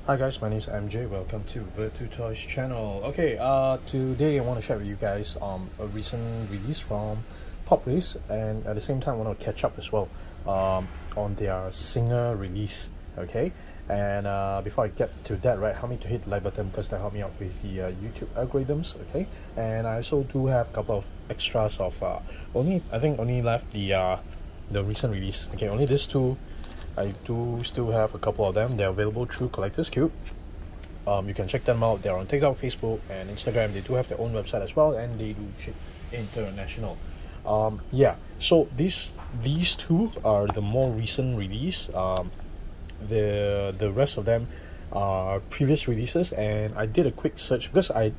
Hi guys, my name is MJ. Welcome to Virtu Toys channel. Okay, today I want to share with you guys a recent release from PopRace, and at the same time I want to catch up as well on their Singer release. Okay, and before I get to that, right, help me to hit the like button because that help me out with the YouTube algorithms. Okay, and I also do have a couple of extras of I think only left the recent release. Okay, only these two. I do still have a couple of them. They're available through Collectors Qube. You can check them out. They're on TikTok, Facebook, and Instagram. They do have their own website as well, and they do ship international. Yeah. So these two are the more recent release. The rest of them are previous releases, and I did a quick search because I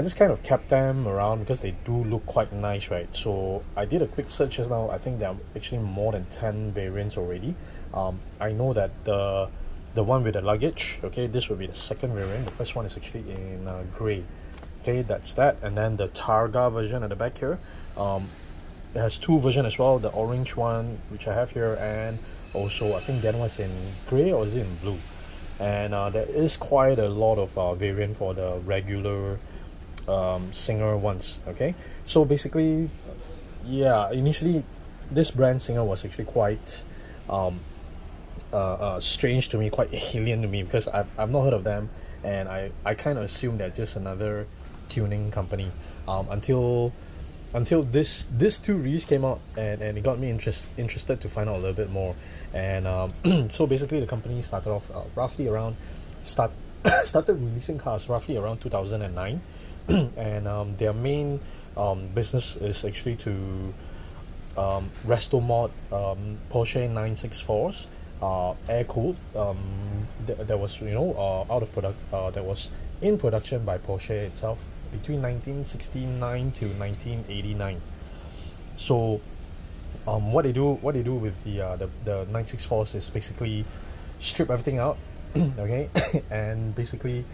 just kind of kept them around because they do look quite nice, right? So I did a quick search just now. I think there are actually more than 10 variants already. I know that the one with the luggage, okay, this will be the second variant. The first one is actually in grey. Okay, that's that. And then the Targa version at the back here, it has two versions as well, the orange one which I have here, and also I think the other one's in grey, or is it in blue? And there is quite a lot of variant for the regular Singer ones. Okay, so basically, yeah, initially this brand Singer was actually quite strange to me, quite alien to me, because I've not heard of them, and I kind of assumed they're just another tuning company until this two release came out, and it got me interested to find out a little bit more. And so basically the company started off roughly around started releasing cars roughly around 2009. And their main business is actually to resto mod Porsche 964s, air cooled. That was, you know, out of product, that was in production by Porsche itself between 1969 to 1989. So what they do with the 964s is basically strip everything out, okay, and basically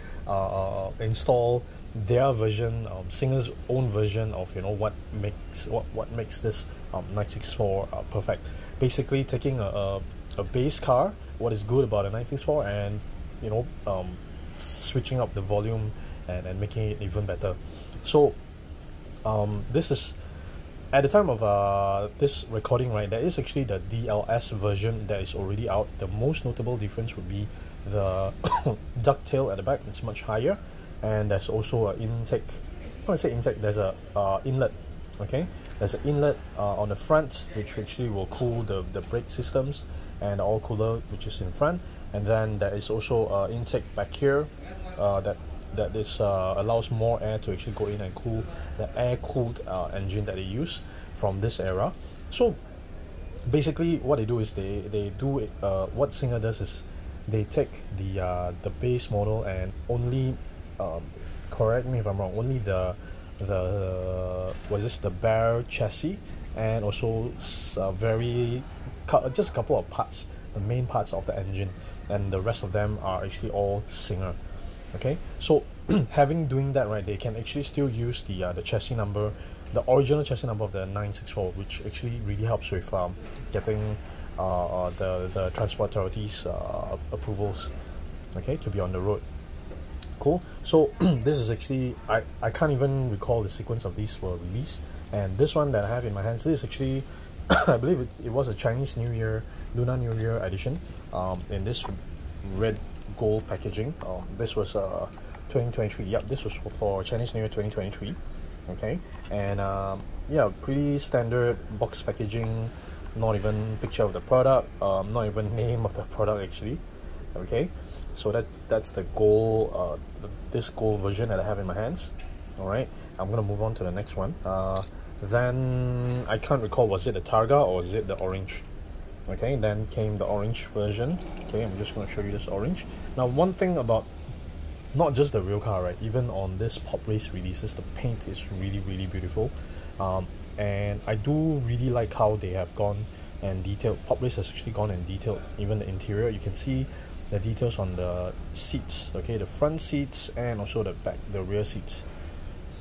install their version, Singer's own version of, you know, what makes this 964 perfect. Basically taking a base car, what is good about a 964, and, you know, switching up the volume and making it even better. So this is at the time of this recording, right, there is actually the DLS version that is already out. The most notable difference would be the ducktail at the back. It's much higher, and there's also an intake. When I say intake, there's a inlet. Okay, there's an inlet on the front, which actually will cool the brake systems and the oil cooler, which is in front. And then there is also an intake back here that this allows more air to actually go in and cool the air-cooled engine that they use from this era. So basically what they do is they do it, what Singer does is they take the base model and only correct me if I'm wrong, only the bare chassis, and also just a couple of parts, the main parts of the engine, and the rest of them are actually all Singer. Okay, so doing that, right, they can actually still use the chassis number, the original chassis number of the 964, which actually really helps with getting the transport authorities approvals, okay, to be on the road. Cool. So this is actually, I can't even recall the sequence of these were released, and this one that I have in my hands, this is actually I believe it was a Chinese New Year, Lunar New Year edition, in this red gold packaging. This was 2023. Yep, this was for Chinese New Year 2023. Okay, and yeah, pretty standard box packaging, not even picture of the product, not even name of the product actually. Okay, so that's the gold, this gold version that I have in my hands. All right, I'm gonna move on to the next one. Then I can't recall, was it the Targa or is it the orange? Okay, then came the orange version. Okay, I'm just going to show you this orange. Now, one thing about not just the real car, right, even on this PopRace releases, the paint is really, really beautiful. And I do really like how they have gone and detailed. PopRace has actually gone and detailed even the interior. You can see the details on the seats, okay, the front seats and also the back, the rear seats.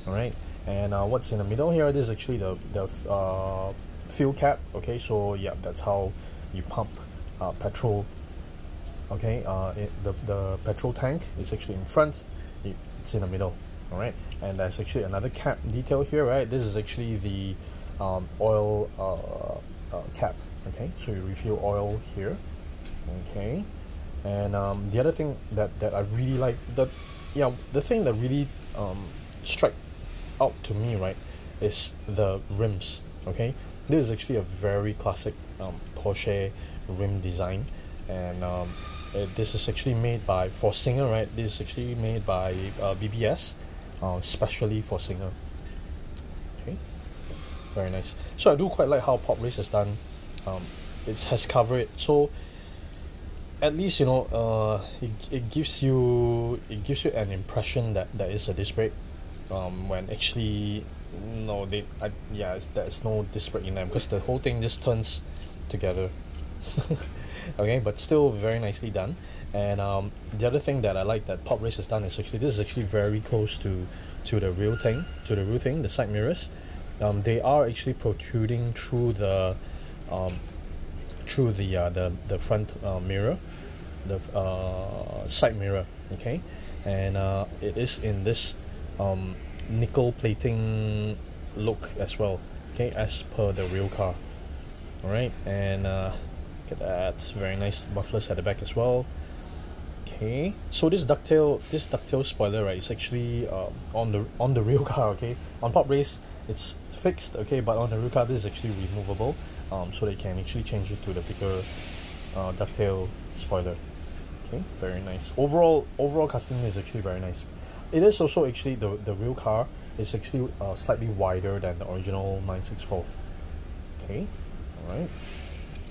All right, and what's in the middle here, this is actually the fuel cap. Okay, so yeah, that's how you pump petrol Okay, the petrol tank is actually in front, it's in the middle. All right, and there's actually another cap detail here, right? This is actually the oil cap. Okay, so you refill oil here. Okay, and the other thing that I really like, the thing that really struck out to me, right, is the rims. Okay, this is actually a very classic Porsche rim design, and this is actually made by for Singer, right? This is actually made by BBS, specially for Singer. Okay, very nice. So I do quite like how PopRace has done. It has covered it, so at least, you know, it gives you an impression that there is a disc brake, when actually no, there's no disc brake in them, because the whole thing just turns together. Okay, but still very nicely done. And the other thing that I like that PopRace has done is actually, this is actually very close to the real thing, the side mirrors. They are actually protruding through the front mirror, the side mirror. Okay, and it is in this nickel plating look as well. Okay, as per the real car. All right, and look at that, very nice mufflers at the back as well. Okay, so this ducktail spoiler, right, is actually on the real car. Okay, on PopRace it's fixed. Okay, but on the real car this is actually removable, so they can actually change it to the bigger ducktail spoiler. Okay, very nice. Overall casting is actually very nice. It is also actually the real car is actually slightly wider than the original 964. Okay, all right.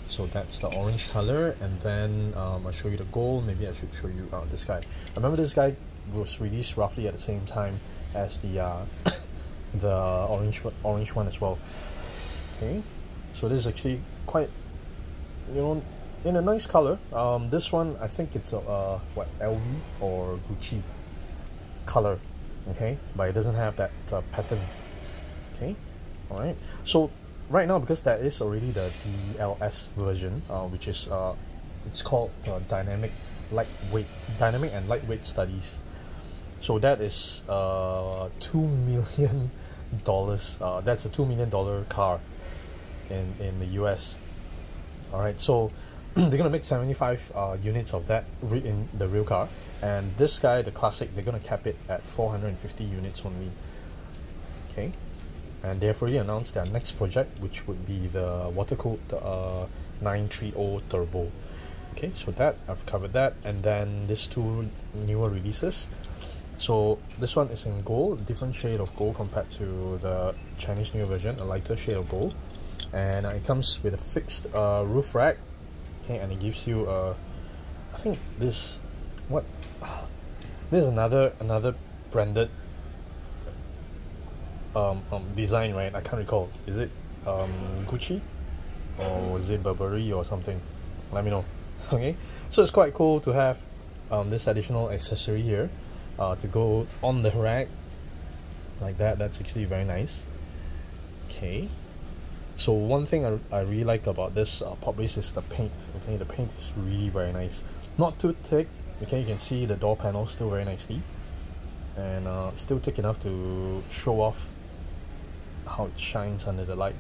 So that's the orange color, and then I'll show you the gold. Maybe I should show you this guy. I remember this guy was released roughly at the same time as the the orange one as well. Okay, so this is actually quite, you know, in a nice color. This one I think it's a what, LV or Gucci color. Okay, but it doesn't have that pattern. Okay, all right. So right now, because that is already the DLS version, which is it's called dynamic and lightweight studies. So that is $2 million. That's a $2 million car in the US. All right, so they're gonna make 75 units of that in the real car, and this guy, the classic, they're gonna cap it at 450 units only. Okay, and they have already announced their next project, which would be the water-cooled 930 turbo. Okay, so that I've covered that, and then these two newer releases. So this one is in gold, different shade of gold compared to the Chinese New Year version, a lighter shade of gold, and it comes with a fixed roof rack. Okay, and it gives you I think this is another branded design, right? I can't recall. Is it Gucci or is it Burberry or something? Let me know. Okay, so it's quite cool to have this additional accessory here to go on the rack like that. That's actually very nice. Okay, so one thing I really like about this PopRace is the paint. Okay, the paint is really very nice, not too thick. Okay, you can see the door panel still very nicely, and still thick enough to show off how it shines under the light.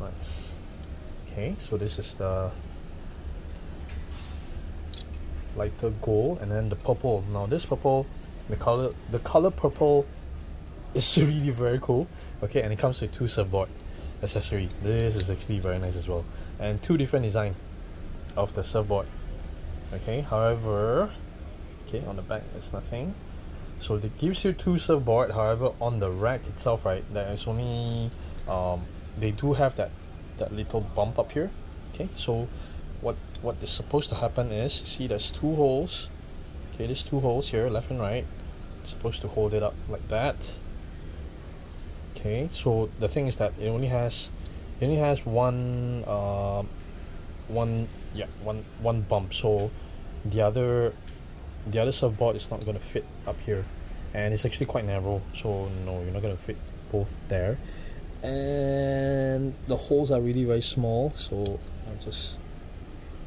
Nice. Okay, so this is the lighter gold, and then the purple. Now this purple, the color purple is really very cool. Okay, and it comes with two surfboard accessory. This is actually very nice as well, and two different design of the surfboard. Okay, however, okay, on the back there's nothing. So it gives you two surfboard. However, on the rack itself, right, there is only they do have that little bump up here. Okay, so what is supposed to happen is, see, there's two holes. Okay, there's two holes here, left and right. It's supposed to hold it up like that. Okay, so the thing is that it only has one bump, so the other surfboard is not going to fit up here, and it's actually quite narrow, so no, you're not going to fit both there, and the holes are really very small, so I'll just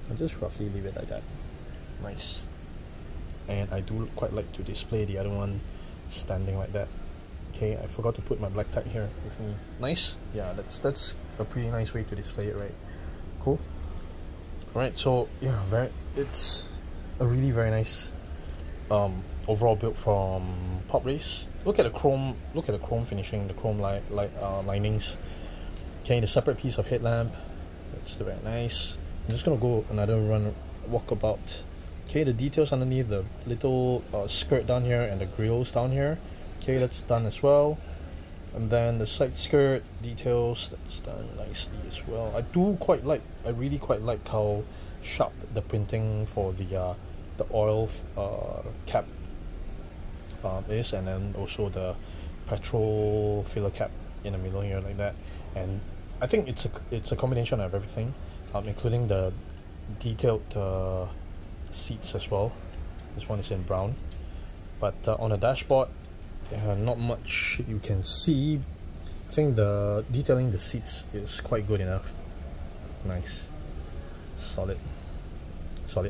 I'll just roughly leave it like that. Nice. And I do quite like to display the other one standing like that. Okay, I forgot to put my black tag here with me. Nice. Yeah, that's a pretty nice way to display it, right? Cool. Alright, so yeah, it's a really very nice overall build from PopRace. Look at the chrome finishing, the chrome linings. Okay, the separate piece of headlamp, that's very nice. I'm just gonna go another walkabout. Okay, the details underneath, the little skirt down here and the grills down here. Okay, that's done as well. And then the side skirt details, that's done nicely as well. I really quite like how sharp the printing for the oil cap is, and then also the petrol filler cap in the middle here like that. And I think it's a combination of everything, including the detailed seats as well. This one is in brown, but on the dashboard, not much you can see. I think the detailing the seats is quite good enough. Nice, solid. So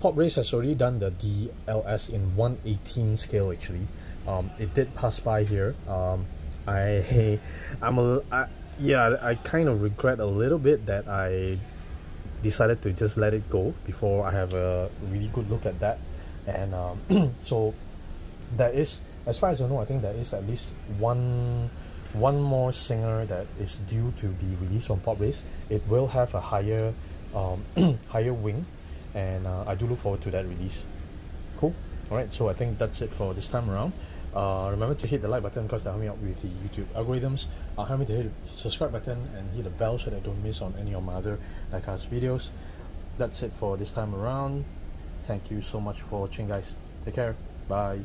PopRace has already done the DLS in 1/18 scale actually. It did pass by here. I kind of regret a little bit that I decided to just let it go before I have a really good look at that. And so there is, as far as I know, I think there is at least one more Singer that is due to be released from PopRace. It will have a higher higher wing, and I do look forward to that release. Cool. Alright, so I think that's it for this time around. Remember to hit the like button because that helps me out with the YouTube algorithms. Help me to hit the subscribe button and hit the bell so that I don't miss on any of my other diecast videos. That's it for this time around. Thank you so much for watching, guys. Take care. Bye.